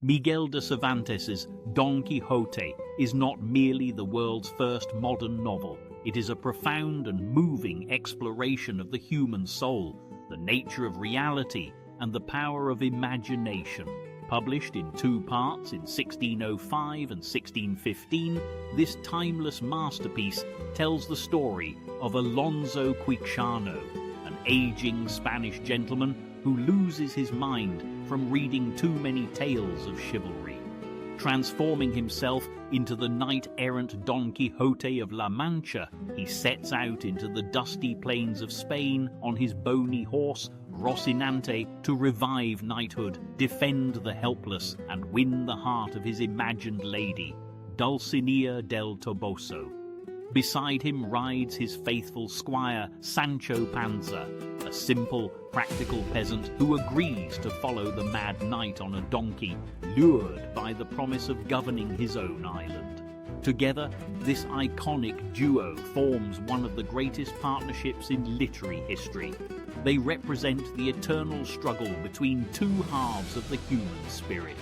Miguel de Cervantes' Don Quixote is not merely the world's first modern novel. It is a profound and moving exploration of the human soul, the nature of reality, and the power of imagination. Published in two parts in 1605 and 1615, this timeless masterpiece tells the story of Alonzo Quixano, an aging Spanish gentleman who loses his mind from reading too many tales of chivalry. Transforming himself into the knight-errant Don Quixote of La Mancha, he sets out into the dusty plains of Spain on his bony horse, Rocinante, to revive knighthood, defend the helpless, and win the heart of his imagined lady, Dulcinea del Toboso. Beside him rides his faithful squire, Sancho Panza, a simple, practical peasant who agrees to follow the mad knight on a donkey, lured by the promise of governing his own island. Together, this iconic duo forms one of the greatest partnerships in literary history. They represent the eternal struggle between two halves of the human spirit.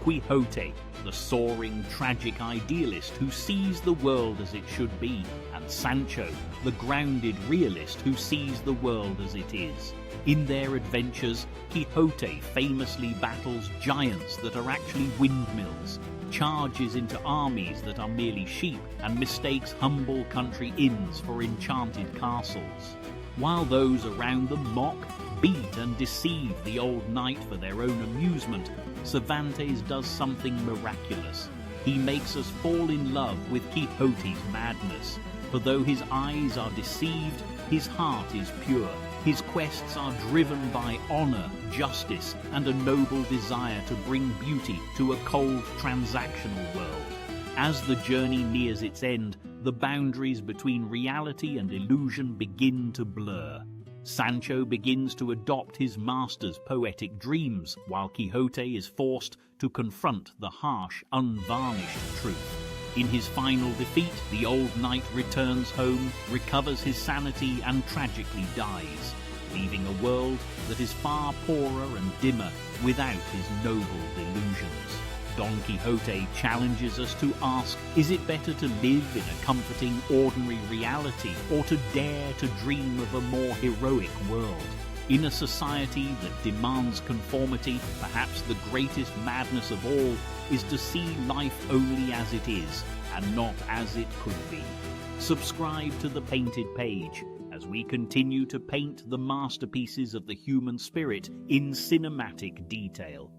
Quixote, the soaring, tragic idealist who sees the world as it should be, and Sancho, the grounded realist who sees the world as it is. In their adventures, Quixote famously battles giants that are actually windmills, charges into armies that are merely sheep, and mistakes humble country inns for enchanted castles. While those around them mock, beat and deceive the old knight for their own amusement, Cervantes does something miraculous. He makes us fall in love with Quixote's madness, for though his eyes are deceived, his heart is pure. His quests are driven by honor, justice, and a noble desire to bring beauty to a cold, transactional world. As the journey nears its end, the boundaries between reality and illusion begin to blur. Sancho begins to adopt his master's poetic dreams, while Quixote is forced to confront the harsh, unvarnished truth. In his final defeat, the old knight returns home, recovers his sanity, and tragically dies, leaving a world that is far poorer and dimmer without his noble delusions. Don Quixote challenges us to ask, is it better to live in a comforting, ordinary reality, or to dare to dream of a more heroic world? In a society that demands conformity, perhaps the greatest madness of all is to see life only as it is, and not as it could be. Subscribe to The Painted Page, as we continue to paint the masterpieces of the human spirit in cinematic detail.